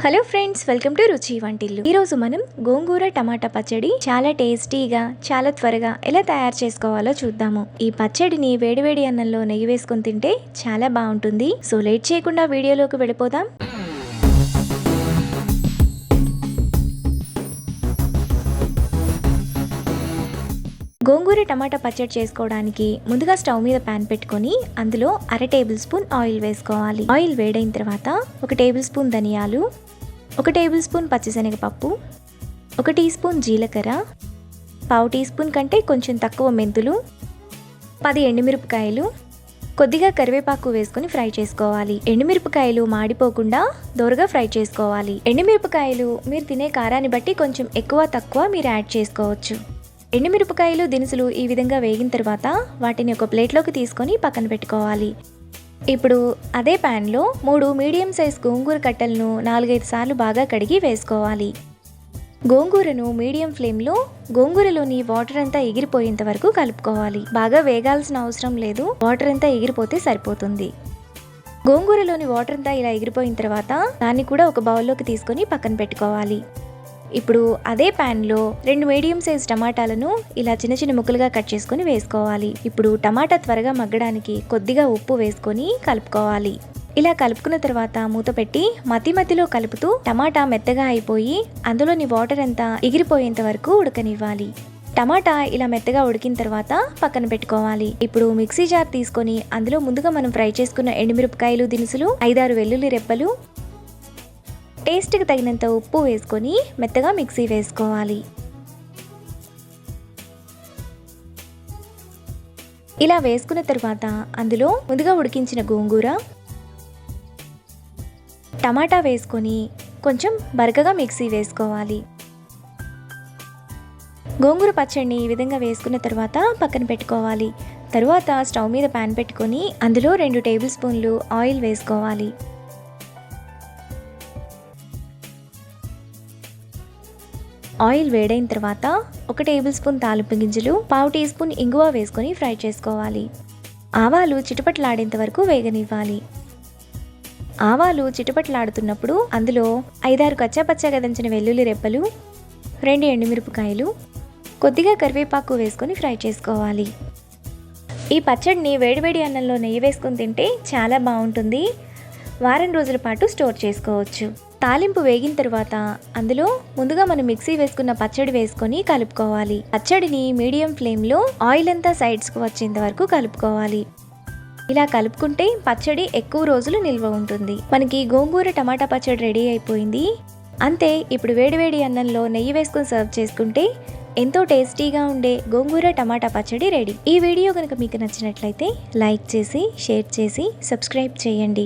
Hello friends, welcome to రుచి వంటిల్లు. ఈరోజు మనం గోంగూర టమాటా పచ్చడి చాలా టేస్టీగా చాలా త్వరగా ఎలా తయారు చేసుకోవాలో చూద్దాము. ఈ పచ్చడిని వేడివేడి అన్నంలో నెయ్యి వేసుకొని తింటే చాలా బాగుంటుంది. సో లేట్ చేయకుండా వీడియోలోకి వెళ్ళిపోదాం. గోంగూర టమాటా పచ్చడి చేసుకోవడానికి ముందుగా స్టవ్ మీద ప్యాన్ పెట్టుకొని అందులో 1/2 టేబుల్ స్పూన్ ఆయిల్ వేసుకోవాలి. ఆయిల్ వేడైన తర్వాత 1 టేబుల్ స్పూన్ ధనియాలు, 1 టేబుల్ స్పూన్ పచ్చిశనగపప్పు, 1 టీ స్పూన్ జీలకర్ర, 1/2 టీ స్పూన్ కంటే కొంచెం తక్కువ మెంతులు, 10 ఎండుమిరపకాయలు, కొద్దిగా కరివేపాకు వేసుకొని ఫ్రై చేసుకోవాలి. ఎండుమిరపకాయలు మాడిపోకుండా దోరగా ఫ్రై చేసుకోవాలి. ఎండుమిరపకాయలు మీరు తినే కారాన్ని బట్టి కొంచెం ఎక్కువ తక్కువ మీరు యాడ్ చేసుకోవచ్చు. ఎండుమిరపకాయలు దినుసులు ఈ విధంగా వేగిన తర్వాత వాటిని ఒక ప్లేట్లోకి తీసుకొని పక్కన పెట్టుకోవాలి. ఇప్పుడు అదే ప్యాన్లో 3 మీడియం సైజ్ గోంగూర కట్టలను 4-5 సార్లు బాగా కడిగి వేసుకోవాలి. గోంగూరను మీడియం ఫ్లేమ్లో గోంగూరలోని వాటర్ అంతా ఎగిరిపోయేంత వరకు కలుపుకోవాలి. బాగా వేగాల్సిన అవసరం లేదు, వాటర్ అంతా ఎగిరిపోతే సరిపోతుంది. గోంగూరలోని వాటర్ అంతా ఇలా ఎగిరిపోయిన తర్వాత దాన్ని కూడా ఒక బౌల్లోకి తీసుకొని పక్కన పెట్టుకోవాలి. ఇప్పుడు అదే ప్యాన్లో 2 మీడియం సైజ్ టమాటాలను ఇలా చిన్న చిన్న ముక్కలుగా కట్ చేసుకొని వేసుకోవాలి. ఇప్పుడు టమాటా త్వరగా మగ్గడానికి కొద్దిగా ఉప్పు వేసుకొని కలుపుకోవాలి. ఇలా కలుపుకున్న తర్వాత మూత పెట్టి మధ్యలో కలుపుతూ టమాటా మెత్తగా అయిపోయి అందులోని వాటర్ అంతా ఎగిరిపోయేంత వరకు ఉడకనివ్వాలి. టమాటా ఇలా మెత్తగా ఉడికిన తర్వాత పక్కన పెట్టుకోవాలి. ఇప్పుడు మిక్సీ జార్ తీసుకొని అందులో ముందుగా మనం ఫ్రై చేసుకున్న ఎండుమిరపకాయలు దినుసులు, 5-6 వెల్లుల్లి రెబ్బలు, టేస్ట్కి తగినంత ఉప్పు వేసుకొని మెత్తగా మిక్సీ వేసుకోవాలి. ఇలా వేసుకున్న తర్వాత అందులో ముందుగా ఉడికించిన గోంగూర, టమాటా వేసుకొని కొంచెం బరకగా మిక్సీ వేసుకోవాలి. గోంగూర పచ్చడిని ఈ విధంగా వేసుకున్న తర్వాత పక్కన పెట్టుకోవాలి. తరువాత స్టవ్ మీద ప్యాన్ పెట్టుకొని అందులో 2 టేబుల్ స్పూన్లు ఆయిల్ వేసుకోవాలి. ఆయిల్ వేడైన తర్వాత 1 టేబుల్ స్పూన్ తాలింపు గింజలు, 1/2 టీ స్పూన్ ఇంగువ వేసుకొని ఫ్రై చేసుకోవాలి. ఆవాలు చిటపటలాడేంత వరకు వేగనివ్వాలి. ఆవాలు చిటపటలాడుతున్నప్పుడు అందులో 5-6 కచ్చాపచ్చాగా దంచిన వెల్లుల్లి రెబ్బలు, 2 ఎండుమిరపకాయలు, కొద్దిగా కరివేపాకు వేసుకొని ఫ్రై చేసుకోవాలి. ఈ పచ్చడిని వేడివేడి అన్నంలో నెయ్యి వేసుకొని తింటే చాలా బాగుంటుంది. వారం రోజుల పాటు స్టోర్ చేసుకోవచ్చు. తాలింపు వేగిన తర్వాత అందులో ముందుగా మనం మిక్సీ వేసుకున్న పచ్చడి వేసుకొని కలుపుకోవాలి. పచ్చడిని మీడియం ఫ్లేమ్లో ఆయిల్ అంతా సైడ్స్కి వచ్చేంత వరకు కలుపుకోవాలి. ఇలా కలుపుకుంటే పచ్చడి ఎక్కువ రోజులు నిల్వ ఉంటుంది. మనకి గోంగూర టమాటా పచ్చడి రెడీ అయిపోయింది. అంతే, ఇప్పుడు వేడివేడి అన్నంలో నెయ్యి వేసుకొని సర్వ్ చేసుకుంటే ఎంతో టేస్టీగా ఉండే గోంగూర టమాటా పచ్చడి రెడీ. ఈ వీడియో కనుక మీకు నచ్చినట్లయితే లైక్ చేసి, షేర్ చేసి, సబ్స్క్రైబ్ చేయండి.